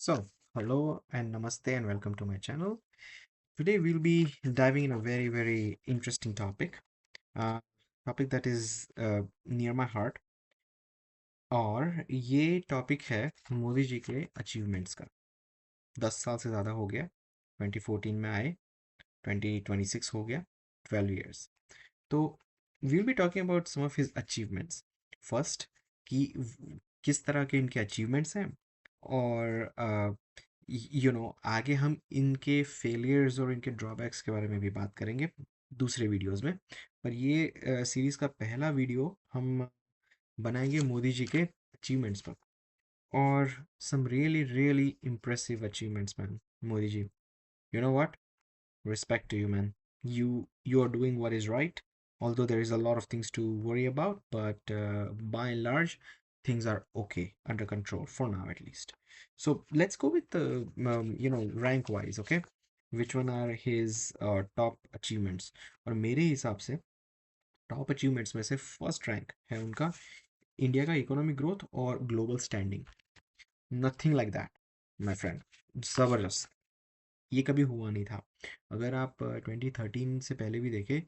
So, hello and namaste and welcome to my channel. Today we'll be diving in a very interesting topic, uh, topic that is near my heart. और ये topic है मोदी जी के achievements का। 10 साल से ज़्यादा हो गया। 2014 में आए, 2026 हो गया, 12 years. तो we'll be talking about some of his achievements. First, कि किस तरह के इनके अचीवमेंट्स हैं, और आगे हम इनके फेलियर्स और इनके ड्रॉबैक्स के बारे में भी बात करेंगे दूसरे वीडियोस में। पर ये सीरीज़ का पहला वीडियो हम बनाएंगे मोदी जी के अचीवमेंट्स पर। और some really impressive achievements man. Modi ji, you know what, respect to you, man. You are doing what is right, although there is a lot of things to worry about, but by and large things are okay, under control for now at least. So let's go with the rank wise, okay? Which one are his top achievements? और मेरे हिसाब से top achievements में से first rank है उनका India का economic growth और global standing. Nothing like that my friend. जबरदस्त। ये कभी हुआ नहीं था। अगर आप 2013 से पहले भी देखें,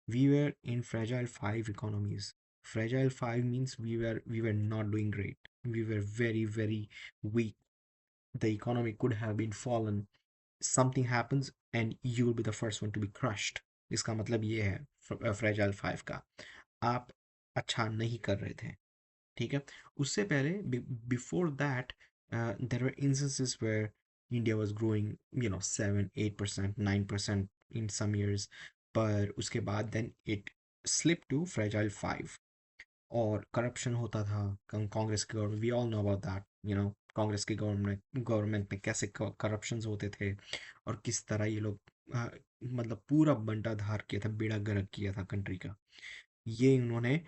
we were in fragile five economies. Fragile five means we were not doing great, we were very weak. The economy could have been fallen, something happens and you will be the first one to be crushed. इसका मतलब ये है fragile five का, आप अच्छा नहीं कर रहे थे। ठीक है। उससे पहले before that there were instances where India was growing 7 8% 9% in some years. पर उसके बाद then it slip to fragile five. और करप्शन होता था कांग्रेस की government, we all know about that. Congress की गवर्नमेंट में कैसे करप्शंस होते थे और किस तरह ये लोग मतलब पूरा बंटाधार किया था, बेड़ा गर्क किया था कंट्री का। ये इन्होंने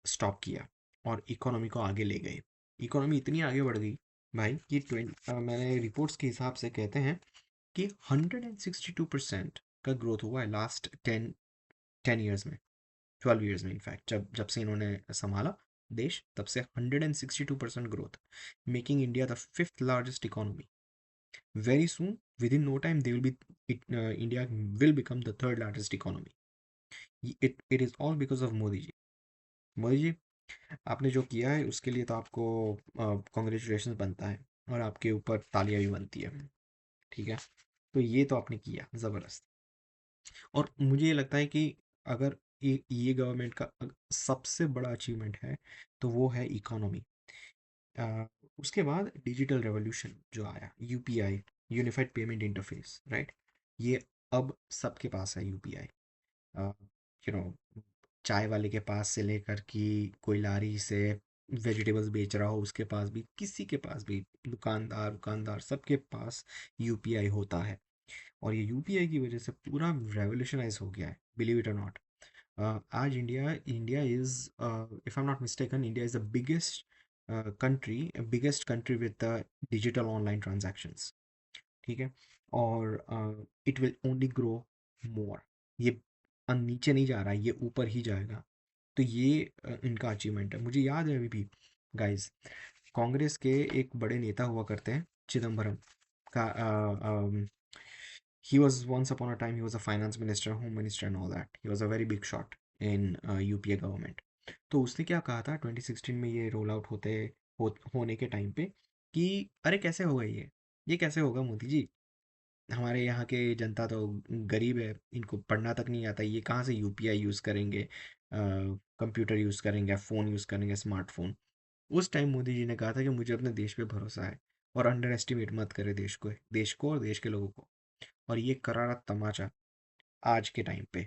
स्टॉप किया और इकोनॉमी को आगे ले गए। इकोनॉमी इतनी आगे बढ़ गई भाई कि मैंने रिपोर्ट्स के हिसाब से कहते हैं कि 162% का ग्रोथ हुआ है लास्ट टेन ईयर्स में, 12 ईयर्स में। इनफैक्ट जब जब से इन्होंने संभाला देश, तब से 162% growth, making India the fifth largest economy. Very soon, within no time, they will be India will become the third largest economy. It is all because of Modi ji. Modi ji, आपने जो किया है उसके लिए तो आपको कॉन्ग्रेचुलेशन बनता है और आपके ऊपर तालियां भी बनती है। ठीक है। तो ये तो आपने किया ज़बरदस्त। और मुझे ये लगता है कि अगर ये गवर्नमेंट का सबसे बड़ा अचीवमेंट है तो वो है इकोनॉमी। उसके बाद डिजिटल रेवोल्यूशन जो आया, UPI, unified payment interface, right? ये अब सबके पास है यूपीआई। यू नो चाय वाले के पास से लेकर कि कोई लारी से वेजिटेबल्स बेच रहा हो उसके पास भी, किसी के पास भी, दुकानदार दुकानदार सबके पास यूपीआई होता है। और ये यूपीआई की वजह से पूरा रेवोल्यूशनाइज हो गया है, बिलीव इट और नॉट। आज India is, if I am not mistaken, India is the biggest country with the digital online transactions. ठीक है। और it will only grow more. ये नीचे नहीं जा रहा है, ये ऊपर ही जाएगा। तो ये इनका अचीवमेंट है। मुझे याद है अभी भी, गाइस, कांग्रेस के एक बड़े नेता हुआ करते हैं, चिदम्बरम का। he was once upon a time he was a finance minister, home minister and all that. He was a very big shot in UPA government. तो उसने क्या कहा था 2016 में, ये रोल आउट होने के टाइम पे, कि अरे कैसे होगा ये कैसे होगा मोदी जी, हमारे यहाँ के जनता तो गरीब है, इनको पढ़ना तक नहीं आता, ये कहाँ से यूपीआई यूज़ करेंगे, कंप्यूटर यूज़ करेंगे, फ़ोन यूज़ करेंगे, स्मार्टफोन। उस टाइम मोदी जी ने कहा था कि मुझे अपने देश पे भरोसा है और अंडर एस्टिमेट मत करे देश को और देश के लोगों को। और ये करारा तमाचा आज के टाइम पे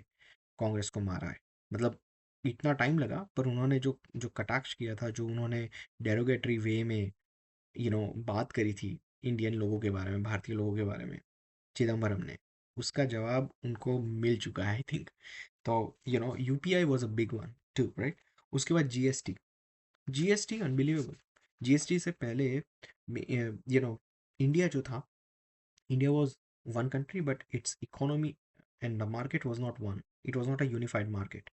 कांग्रेस को मारा है। मतलब इतना टाइम लगा, पर उन्होंने जो जो कटाक्ष किया था, जो उन्होंने डेरोगेटरी वे में बात करी थी इंडियन लोगों के बारे में, भारतीय लोगों के बारे में, चिदम्बरम ने, उसका जवाब उनको मिल चुका है आई थिंक। तो UPI was a big one two, right? उसके बाद जीएसटी। GST unbelievable. जीएसटी से पहले इंडिया जो था, India was one country, but it's economy and the market was not one. It was not a unified market.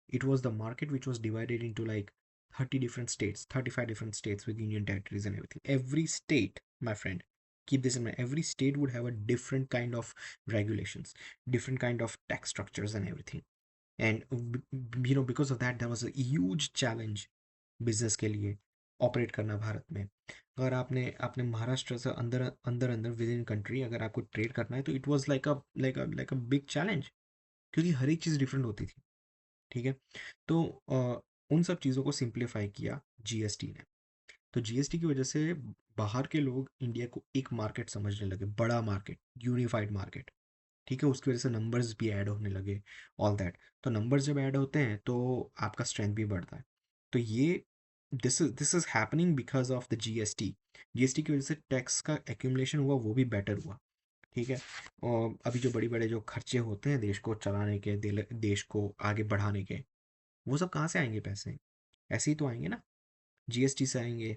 It was the market which was divided into like 30 different states, 35 different states with union territories and everything. Every state my friend. Keep this in mind. Every state would have a different kind of regulations, different kind of tax structures and everything. And because of that, there was a huge challenge business के लिए operate करना भारत में. अगर आपने आपने महाराष्ट्र से अंदर अंदर अंदर विद इन कंट्री अगर आपको ट्रेड करना है तो it was like a big challenge, क्योंकि हर एक चीज़ डिफरेंट होती थी. ठीक है. तो उन सब चीज़ों को सिंप्लीफाई किया जीएसटी ने. तो जीएसटी की वजह से बाहर के लोग इंडिया को एक मार्केट समझने लगे, बड़ा मार्केट, यूनिफाइड मार्केट. ठीक है. उसकी वजह से नंबर्स भी ऐड होने लगे, ऑल दैट. तो नंबर्स जब ऐड होते हैं तो आपका स्ट्रेंथ भी बढ़ता है. तो ये this is happening because of the GST. GST की वजह से टैक्स का एक्यूमुलेशन हुआ, वो भी बेटर हुआ. ठीक है. और अभी जो बड़ी बड़े जो खर्चे होते हैं देश को चलाने के, देश को आगे बढ़ाने के, वो सब कहाँ से आएंगे पैसे? ऐसे ही तो आएंगे ना, जीएसटी से आएंगे.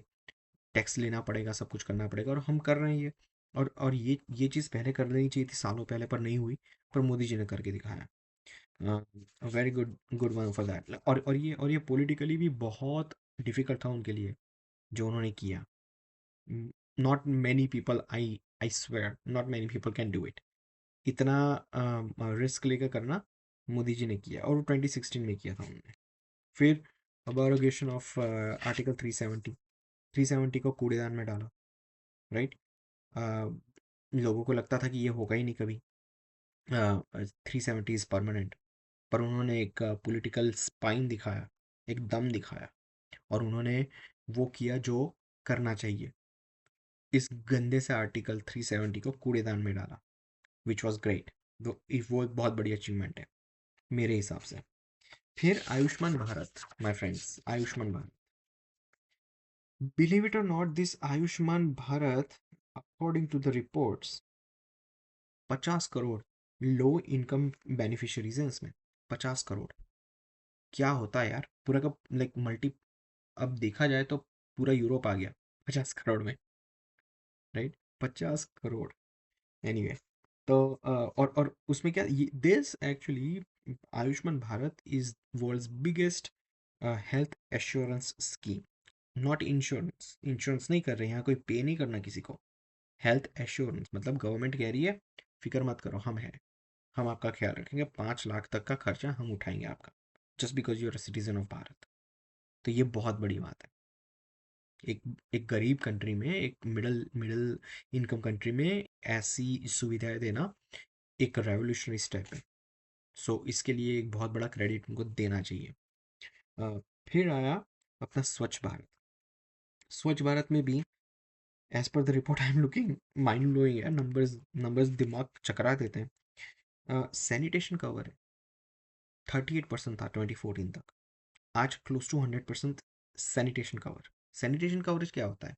टैक्स लेना पड़ेगा, सब कुछ करना पड़ेगा, और हम कर रहे हैं ये. और ये चीज़ पहले कर लेनी चाहिए थी, सालों पहले, पर नहीं हुई. पर मोदी जी ने करके दिखाया. Very good, good one for that. और ये पॉलिटिकली भी बहुत डिफिकल्ट था उनके लिए जो उन्होंने किया. Not many people, I swear, not many people can do it. इतना रिस्क लेकर करना मोदी जी ने किया, और वो 2016 में किया था उन्होंने. फिर अबॉरोगेशन ऑफ आर्टिकल 370 को कूड़ेदान में डाला. राइट. लोगों को लगता था कि ये होगा ही नहीं कभी, 370 इज़ परमानेंट. पर उन्होंने एक पॉलिटिकल स्पाइन दिखाया, एक दम दिखाया, और उन्होंने वो किया जो करना चाहिए. इस गंदे से आर्टिकल 370 को कूड़ेदान में डाला, विच वॉज ग्रेट. वो एक बहुत बड़ी अचीवमेंट है मेरे हिसाब से. फिर Ayushman Bharat, my friends, Ayushman Bharat. Believe it और not, this Ayushman Bharat, according to the reports, 50 crore low income beneficiaries हैं इसमें. 50 करोड़. क्या होता है यार, पूरा का लाइक मल्टी, अब देखा जाए तो पूरा यूरोप आ गया 50 करोड़ में. राइट. 50 करोड़. एनीवे. तो और उसमें क्या, this actually, Ayushman Bharat is world's biggest health assurance scheme. Not insurance, insurance नहीं कर रहे हैं यहाँ, कोई पे नहीं करना किसी को. हेल्थ एश्योरेंस मतलब गवर्नमेंट कह रही है फिक्र मत करो, हम हैं, हम आपका ख्याल रखेंगे, 5 लाख तक का खर्चा हम उठाएंगे आपका, just because you are a citizen of Bharat. तो ये बहुत बड़ी बात है. एक एक गरीब कंट्री में, एक मिडिल मिडिल इनकम कंट्री में ऐसी सुविधाएं देना एक रेवोल्यूशनरी स्टेप है. सो इसके लिए एक बहुत बड़ा क्रेडिट उनको देना चाहिए. अ, फिर आया अपना स्वच्छ भारत. स्वच्छ भारत में भी, as per the report I am looking, mind blowing है. नंबर्स नंबर्स दिमाग चकरा देते हैं. सैनिटेशन कवर 38% था 2014 तक. आज close to 100% sanitation cover. Sanitation coverage क्या होता है?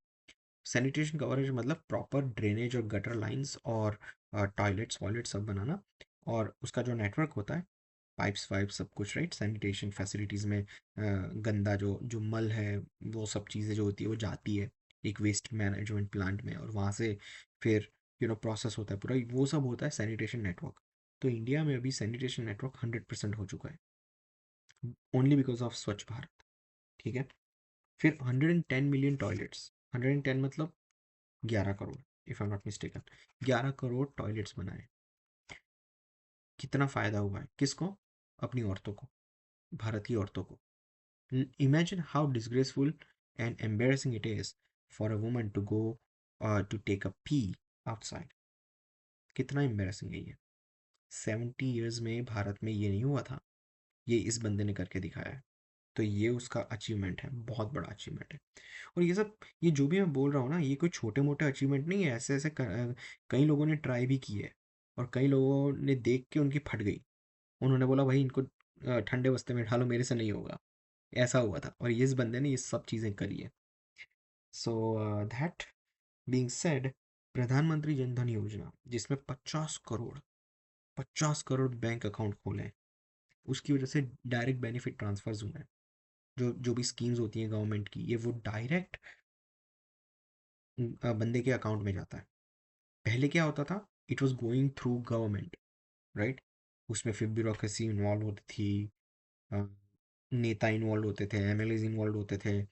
सैनिटेशन कवरेज मतलब प्रॉपर ड्रेनेज और गटर लाइंस और टॉयलेट्स वॉयलेट सब बनाना, और उसका जो नेटवर्क होता है, पाइप्स वाइप्स सब कुछ. राइट. सैनिटेशन फैसिलिटीज़ में गंदा जो मल है, वो सब चीज़ें जो होती है वो जाती है एक वेस्ट मैनेजमेंट प्लांट में, और वहाँ से फिर प्रोसेस होता है पूरा, वो सब होता है सैनिटेशन नेटवर्क. तो इंडिया में अभी सैनिटेशन नेटवर्क 100% हो चुका है, ओनली बिकॉज ऑफ स्वच्छ भारत. ठीक है. फिर 110 मिलियन टॉयलेट्स, 110 मतलब 11 crore, if I am not mistaken, 11 crore toilets बनाए. कितना फ़ायदा हुआ है किसको? अपनी औरतों को, भारत की औरतों को. Imagine how disgraceful and embarrassing it is for a woman to go to take a pee outside. कितना एम्बेरसिंग है ये. 70 ईयर्स में भारत में ये नहीं हुआ था, ये इस बंदे ने करके दिखाया है. तो ये उसका अचीवमेंट है, बहुत बड़ा अचीवमेंट है. और ये सब, ये जो भी मैं बोल रहा हूँ ना, ये कोई छोटे मोटे अचीवमेंट नहीं है. ऐसे ऐसे कई लोगों ने ट्राई भी की है, और कई लोगों ने देख के उनकी फट गई. उन्होंने बोला भाई इनको ठंडे बस्ते में डालो, मेरे से नहीं होगा. ऐसा हुआ था, और ये इस बंदे ने ये सब चीज़ें करी है. सो दैट बीइंग सेड, प्रधानमंत्री जन धन योजना, जिसमें 50 करोड़ बैंक अकाउंट खोले हैं, उसकी वजह से डायरेक्ट बेनिफिट ट्रांसफर्स हुए हैं. जो जो भी स्कीम्स होती हैं गवर्नमेंट की, ये वो डायरेक्ट बंदे के अकाउंट में जाता है. पहले क्या होता था? It was going through government. Right. उसमें फिर ब्यूरोक्रेसी इन्वॉल्व होती थी, अ, नेता इन्वॉल्व होते थे, एमएलएज इन्वॉल्व होते थे,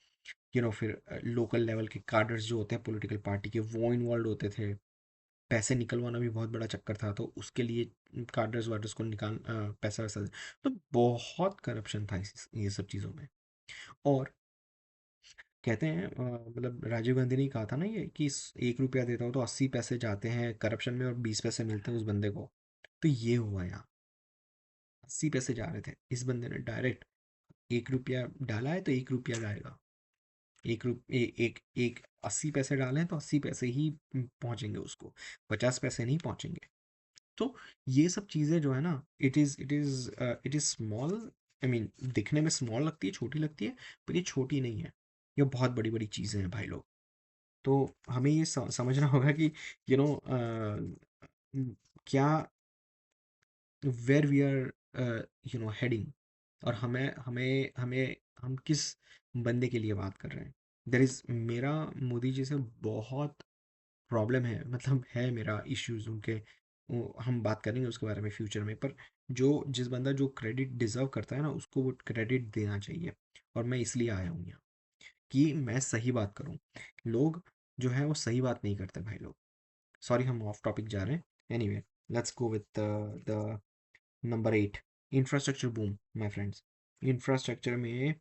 फिर लोकल लेवल के कार्डर्स जो होते हैं पॉलिटिकल पार्टी के, वो इन्वॉल्व होते थे। पैसे निकलवाना भी बहुत बड़ा चक्कर था, तो उसके लिए कार्डर्स वार्डर्स को पैसा वैसा, तो बहुत करप्शन था ये सब चीज़ों में। और कहते हैं मतलब राजीव गांधी ने कहा था ना ये कि 1 रुपया देता हो तो 80 पैसे जाते हैं करप्शन में और 20 पैसे मिलते हैं उस बंदे को। तो ये हुआ यहाँ, 80 पैसे जा रहे थे, इस बंदे ने डायरेक्ट 1 रुपया डाला है तो 1 रुपया जाएगा। एक एक 80 पैसे डाले हैं तो 80 पैसे ही पहुंचेंगे उसको, 50 पैसे नहीं पहुंचेंगे। तो ये सब चीज़ें जो है ना, it is small, I mean दिखने में स्मॉल लगती है, छोटी लगती है, पर ये छोटी नहीं है, ये बहुत बड़ी बड़ी चीज़ें हैं भाई लोग। तो हमें ये समझना होगा कि यू नो क्या, वेयर वी आर हेडिंग, और हमें हमें हमें हम किस बंदे के लिए बात कर रहे हैं। देर इज़ मेरा मोदी जी से बहुत प्रॉब्लम है, मतलब है मेरा इश्यूज उनके, हम बात करेंगे उसके बारे में फ्यूचर में, पर जिस बंदा जो क्रेडिट डिजर्व करता है ना, उसको वो क्रेडिट देना चाहिए। और मैं इसलिए आया हूँ यहाँ कि मैं सही बात करूँ। लोग जो है वो सही बात नहीं करते भाई लोग। सॉरी, हम ऑफ टॉपिक जा रहे हैं। Anyway, let's go with the number 8, infrastructure boom my friends. Infrastructure में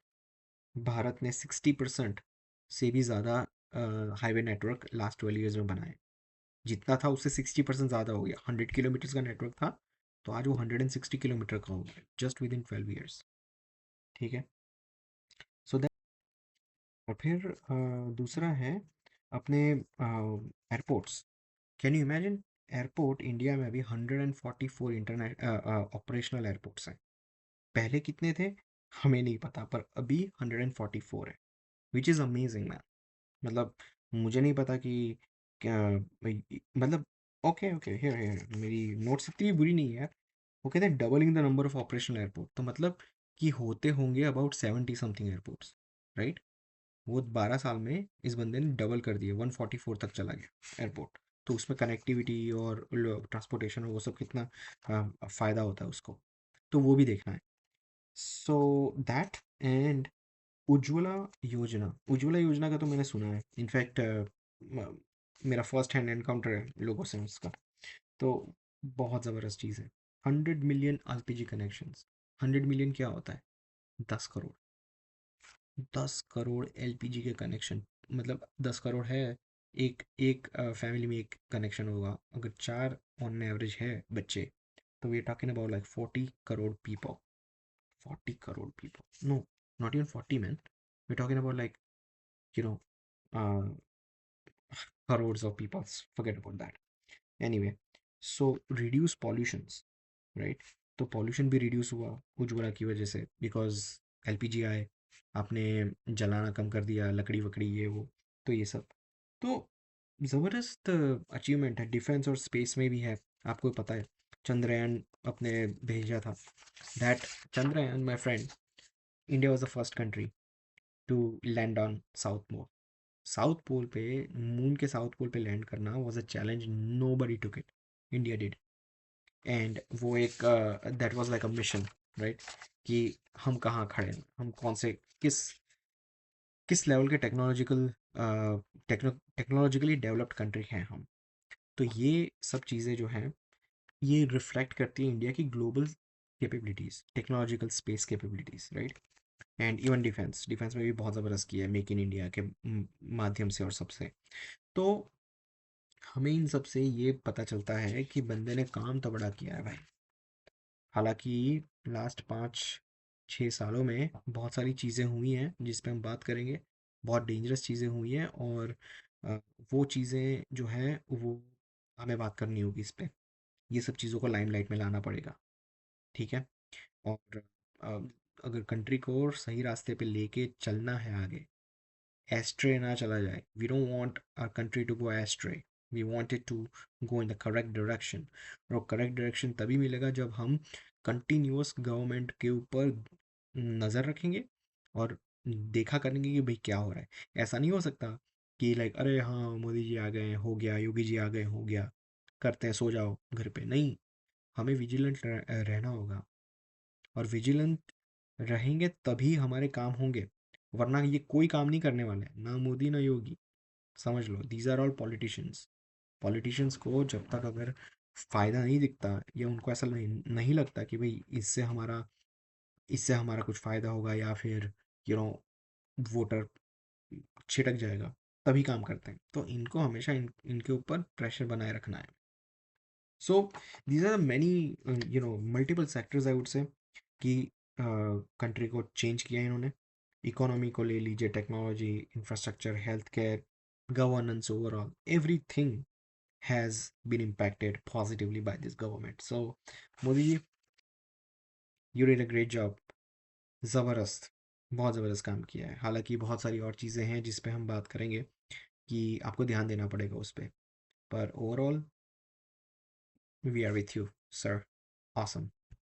भारत ने 60% से भी ज़्यादा हाईवे नेटवर्क लास्ट 12 ईयर्स में बनाए। जितना था उससे 60% ज़्यादा हो गया। 100 किलोमीटर्स का नेटवर्क था, तो आज वो 160 किलोमीटर का हो गया, जस्ट विद इन 12 ईयर्स। ठीक है। सो दैट, और फिर दूसरा है अपने airports. Can you imagine, airport India में अभी 144 इंटरनेट ऑपरेशनल एयरपोर्ट्स हैं। पहले कितने थे हमें नहीं पता, पर अभी 144 है, विच इज़ अमेजिंग मैन। मतलब मुझे नहीं पता कि क्या, मतलब ओके ओके, हियर हियर मेरी नोट्स इतनी बुरी नहीं है यार। वो कहते हैं doubling the number of operational airport, तो मतलब कि होते होंगे अबाउट 70 समथिंग एयरपोर्ट्स, राइट। वो 12 साल में इस बंदे ने डबल कर दिया, 144 तक चला गया एयरपोर्ट। तो उसमें कनेक्टिविटी और ट्रांसपोर्टेशन और वो सब कितना फ़ायदा होता है उसको, तो वो भी देखना है। सो दैट, एंड उज्ज्वला योजना का तो मैंने सुना है, इनफैक्ट मेरा फर्स्ट हैंड एनकाउंटर है लोगों से उसका। तो बहुत ज़बरदस्त चीज़ है। 100 मिलियन एलपीजी कनेक्शंस। 100 मिलियन क्या होता है? 10 करोड़। 10 करोड़ एलपीजी के कनेक्शन, मतलब 10 करोड़ है, एक एक फैमिली में एक कनेक्शन होगा। अगर चार ऑन एवरेज है बच्चे, तो we are talking about like 40 crore people. 40 crore people, no, not even 40 man, we are talking about like you know crores of people, forget about that. Anyway, so reduce pollutions, right. तो pollution भी reduce हुआ उज्ज्वला की वजह से, because LPG आए, आपने जलाना कम कर दिया, लकड़ी वकड़ी ये वो, तो ये सब तो ज़बरदस्त अचीवमेंट है। डिफेंस और स्पेस में भी है, आपको पता है चंद्रयान अपने भेजा था। That Chandrayaan, my friend, India was the first country to land on south pole. South pole पे, मून के साउथ पोल पे लैंड करना was a challenge, nobody took it, India did. And वो एक that was like a mission, right, कि हम कहाँ खड़े हैं, हम कौन से किस किस लेवल के टेक्नोलॉजिकली डेवलप्ड कंट्री हैं हम। तो ये सब चीज़ें जो हैं, ये रिफ्लेक्ट करती है इंडिया की global capabilities, technological space capabilities, right. And even defence defence में भी बहुत ज़बरदस्त किया है मेक इन इंडिया के माध्यम से और सबसे। तो हमें इन सब से ये पता चलता है कि बंदे ने काम तो बड़ा किया है भाई। हालांकि लास्ट 5-6 सालों में बहुत सारी चीज़ें हुई हैं जिस पे हम बात करेंगे, बहुत डेंजरस चीज़ें हुई हैं, और अ, वो चीज़ें जो हैं वो हमें बात करनी होगी इस पे। ये सब चीज़ों को लाइमलाइट में लाना पड़ेगा, ठीक है। और अ, अगर कंट्री को सही रास्ते पे लेके चलना है आगे, एस्ट्रे ना चला जाए, we don't want our country to go astray, we want it to go in the correct direction. और करेक्ट डायरेक्शन तभी मिलेगा जब हम कंटिन्यूअस गवर्नमेंट के ऊपर नज़र रखेंगे और देखा करेंगे कि भाई क्या हो रहा है। ऐसा नहीं हो सकता कि लाइक अरे हाँ मोदी जी आ गए हो गया, योगी जी आ गए हो गया, करते हैं सो जाओ घर पे, नहीं। हमें विजिलेंट रहना होगा, और विजिलेंट रहेंगे तभी हमारे काम होंगे। वरना ये कोई काम नहीं करने वाले हैं, ना मोदी ना योगी। समझ लो, these are all politicians. Politicians को जब तक अगर फायदा नहीं दिखता या उनको ऐसा नहीं लगता कि भाई इससे हमारा कुछ फायदा होगा या फिर यू नो वोटर छिटक जाएगा, तभी काम करते हैं। तो इनको हमेशा इनके ऊपर प्रेशर बनाए रखना है। So these are many multiple sectors I would say कि कंट्री को चेंज किया इन्होंने। इकोनॉमी को ले लीजिए, technology, infrastructure, health care, governance, overall everything has been impacted positively by this government. So, Modi ji, you did a great job. ज़बरदस्त, बहुत ज़बरदस्त काम किया है। हालांकि बहुत सारी और चीज़ें हैं जिस पे हम बात करेंगे कि आपको ध्यान देना पड़ेगा उस पे, पर overall we are with you sir. Awesome.